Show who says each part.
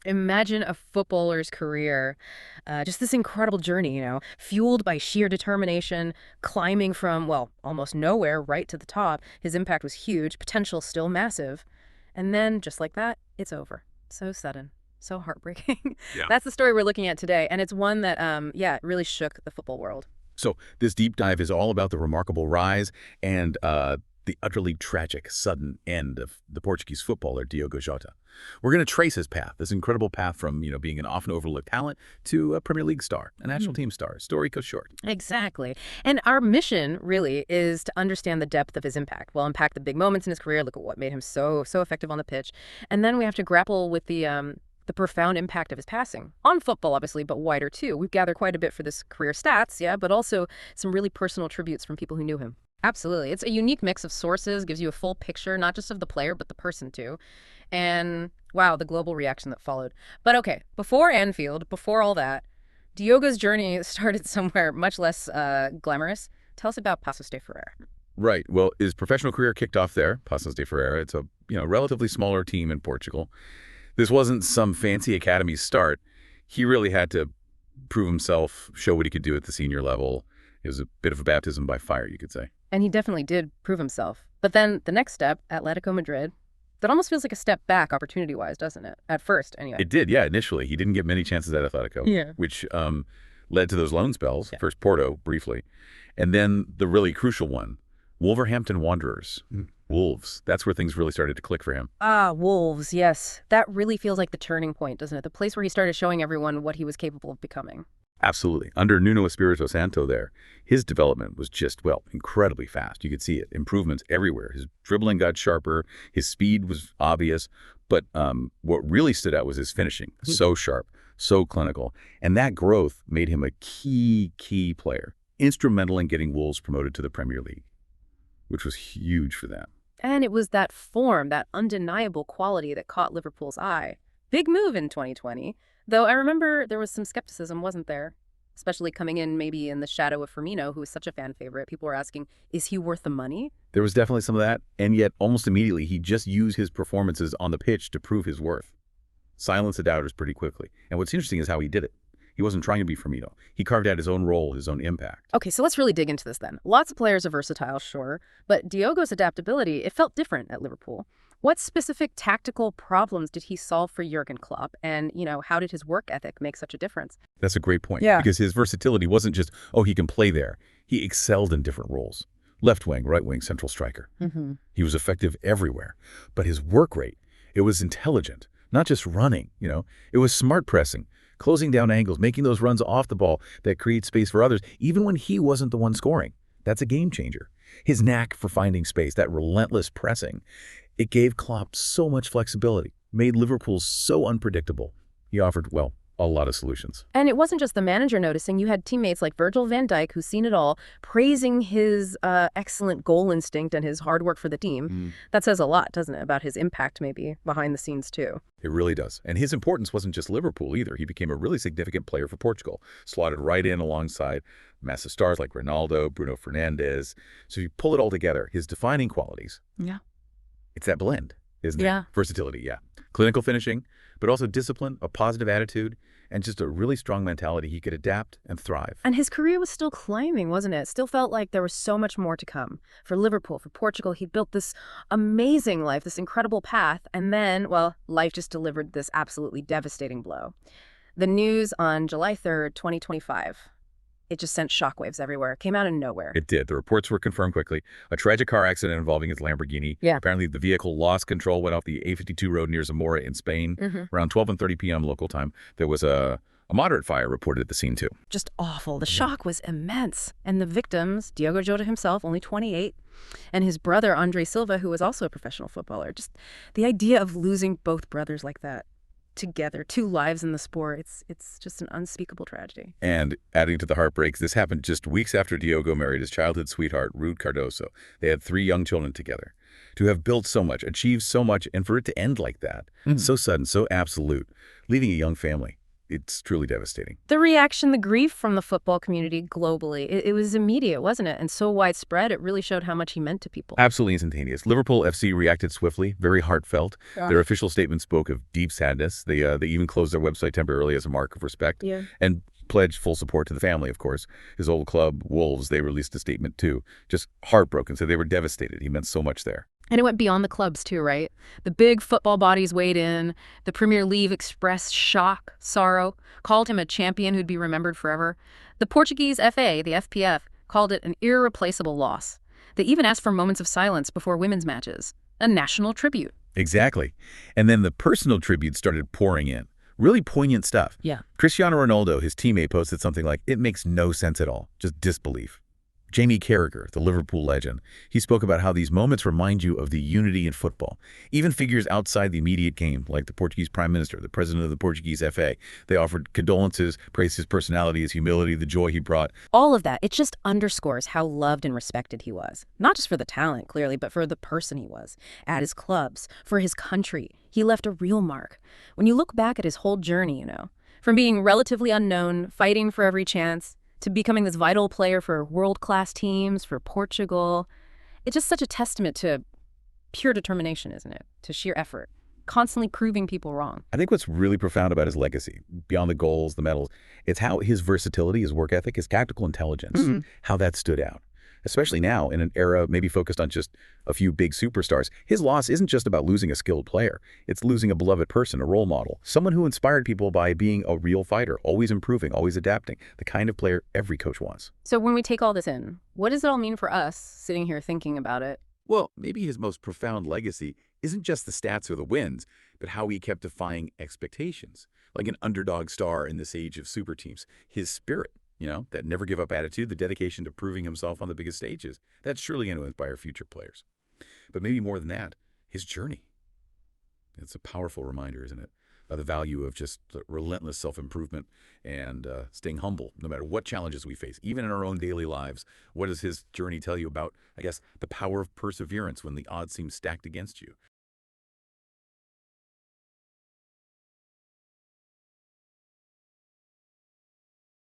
Speaker 1: Imagine a footballer's career, just this incredible journey, fueled by sheer determination, climbing from, well, almost nowhere right to the top. His impact was huge, potential still massive. And then, just like that, it's over. So sudden, so heartbreaking.
Speaker 2: Yeah.
Speaker 1: That's the story we're looking at today. And it's one that, yeah, really shook the football world.
Speaker 2: So this deep dive is all about the remarkable rise and the utterly tragic, sudden end of the Portuguese footballer Diogo Jota. We're going to trace his path, this incredible path from, being an often overlooked talent to a Premier League star, a national team star. Story goes short.
Speaker 1: Exactly. And our mission really is to understand the depth of his impact. We'll unpack the big moments in his career, look at what made him so effective on the pitch. And then we have to grapple with the profound impact of his passing on football, obviously, but wider too. We've gathered quite a bit for this career stats, yeah, but also some really personal tributes from people who knew him. Absolutely. It's a unique mix of sources, gives you a full picture, not just of the player, but the person too. And wow, the global reaction that followed. But okay, before Anfield, before all that, Diogo's journey started somewhere much less glamorous. Tell us about Passos de Ferreira.
Speaker 2: Right. Well, his professional career kicked off there, Passos de Ferreira. It's a relatively smaller team in Portugal. This wasn't some fancy academy start. He really had to prove himself, show what he could do at the senior level. It was a bit of a baptism by fire, you could say.
Speaker 1: And he definitely did prove himself. But then the next step, Atletico Madrid, that almost feels like a step back opportunity-wise, doesn't it? At first, anyway.
Speaker 2: It did, yeah, initially. He didn't get many chances at Atletico,
Speaker 1: Yeah.
Speaker 2: which led to those loan spells,
Speaker 1: Yeah.
Speaker 2: first Porto, briefly, and then the really crucial one, Wolverhampton Wanderers. Wolves. That's where things really started to click for him.
Speaker 1: Ah, Wolves, yes. That really feels like the turning point, doesn't it? The place where he started showing everyone what he was capable of becoming.
Speaker 2: Absolutely. Under Nuno Espirito Santo there, his development was just, well, incredibly fast. You could see it. Improvements everywhere. His dribbling got sharper. His speed was obvious. But what really stood out was his finishing. So sharp, so clinical. And that growth made him a key player. Instrumental in getting Wolves promoted to the Premier League, which was huge for them.
Speaker 1: And it was that form, that undeniable quality that caught Liverpool's eye. Big move in 2020. Though I remember there was some skepticism, wasn't there? Especially coming in maybe in the shadow of Firmino, who was such a fan favorite. People were asking, is he worth the money?
Speaker 2: There was definitely some of that, and yet almost immediately he just used his performances on the pitch to prove his worth. Silence the doubters pretty quickly. And what's interesting is how he did it. He wasn't trying to be Firmino. He carved out his own role, his own impact.
Speaker 1: Okay, so let's really dig into this then. Lots of players are versatile, sure, but Diogo's adaptability, it felt different at Liverpool. What specific tactical problems did he solve for Jurgen Klopp? And, how did his work ethic make such a difference?
Speaker 2: That's a great point.
Speaker 1: Yeah.
Speaker 2: Because his versatility wasn't just, oh, he can play there. He excelled in different roles. Left wing, right wing, central striker. He was effective everywhere. But his work rate, it was intelligent, not just running, It was smart pressing, closing down angles, making those runs off the ball that create space for others, even when he wasn't the one scoring. That's a game changer. His knack for finding space, that relentless pressing, it gave Klopp so much flexibility, made Liverpool so unpredictable. He offered, well, a lot of solutions.
Speaker 1: And it wasn't just the manager noticing. You had teammates like Virgil van Dijk, who's seen it all, praising his excellent goal instinct and his hard work for the team. That says a lot, doesn't it, about his impact maybe behind the scenes too.
Speaker 2: It really does. And his importance wasn't just Liverpool either. He became a really significant player for Portugal, slotted right in alongside massive stars like Ronaldo, Bruno Fernandes. So you pull it all together, his defining qualities.
Speaker 1: Yeah.
Speaker 2: It's that blend, isn't it?
Speaker 1: Yeah.
Speaker 2: Versatility, yeah. Clinical finishing, but also discipline, a positive attitude, and just a really strong mentality. He could adapt and thrive.
Speaker 1: And his career was still climbing, wasn't it? It still felt like there was so much more to come. For Liverpool, for Portugal, he built this amazing life, this incredible path. And then, well, life just delivered this absolutely devastating blow. The news on July 3rd, 2025. It just sent shockwaves everywhere. It came out of nowhere.
Speaker 2: It did. The reports were confirmed quickly. A tragic car accident involving his Lamborghini.
Speaker 1: Yeah.
Speaker 2: Apparently, the vehicle lost control, went off the A52 road near Zamora in Spain. Around 12:30 p.m. local time, there was a moderate fire reported at the scene, too.
Speaker 1: Just awful. The shock was immense. And the victims, Diogo Jota himself, only 28, and his brother, Andre Silva, who was also a professional footballer. Just the idea of losing both brothers like that together, two lives in the sport, it's just an unspeakable tragedy.
Speaker 2: And adding to the heartbreaks, this happened just weeks after Diogo married his childhood sweetheart, Ruth Cardoso. They had 3 young children together. To have built so much, achieved so much, and for it to end like that, so sudden, so absolute, leaving a young family, It's truly devastating.
Speaker 1: The reaction, the grief from the football community globally, it was immediate, wasn't it? And so widespread, it really showed how much he meant to people.
Speaker 2: Absolutely instantaneous. Liverpool FC reacted swiftly, very heartfelt.
Speaker 1: Yeah.
Speaker 2: Their official statement spoke of deep sadness. They even closed their website temporarily as a mark of respect.
Speaker 1: Yeah.
Speaker 2: And pledged full support to the family, of course. His old club, Wolves, they released a statement too. Just heartbroken, so they were devastated. He meant so much there.
Speaker 1: And it went beyond the clubs too, right? The big football bodies weighed in. The Premier League expressed shock, sorrow, called him a champion who'd be remembered forever. The Portuguese FA, the FPF, called it an irreplaceable loss. They even asked for moments of silence before women's matches, a national tribute.
Speaker 2: Exactly. And then the personal tributes started pouring in. Really poignant stuff.
Speaker 1: Yeah.
Speaker 2: Cristiano Ronaldo, his teammate, posted something like, "It makes no sense at all, just disbelief." Jamie Carragher, the Liverpool legend, he spoke about how these moments remind you of the unity in football. Even figures outside the immediate game, like the Portuguese Prime Minister, the president of the Portuguese FA, they offered condolences, praised his personality, his humility, the joy he brought.
Speaker 1: All of that, it just underscores how loved and respected he was. Not just for the talent, clearly, but for the person he was. At his clubs, for his country, he left a real mark. When you look back at his whole journey, from being relatively unknown, fighting for every chance, to becoming this vital player for world-class teams, for Portugal. It's just such a testament to pure determination, isn't it? To sheer effort, constantly proving people wrong.
Speaker 2: I think what's really profound about his legacy, beyond the goals, the medals, it's how his versatility, his work ethic, his tactical intelligence, how that stood out. Especially now, in an era maybe focused on just a few big superstars. His loss isn't just about losing a skilled player. It's losing a beloved person, a role model, someone who inspired people by being a real fighter, always improving, always adapting, the kind of player every coach wants.
Speaker 1: So when we take all this in, what does it all mean for us, sitting here thinking about it?
Speaker 2: Well, maybe his most profound legacy isn't just the stats or the wins, but how he kept defying expectations. Like an underdog star in this age of super teams. His spirit. That never give up attitude, the dedication to proving himself on the biggest stages. That's surely going to inspire future players. But maybe more than that, his journey. It's a powerful reminder, isn't it? Of the value of just relentless self-improvement and staying humble, no matter what challenges we face, even in our own daily lives. What does his journey tell you about, I guess, the power of perseverance when the odds seem stacked against you?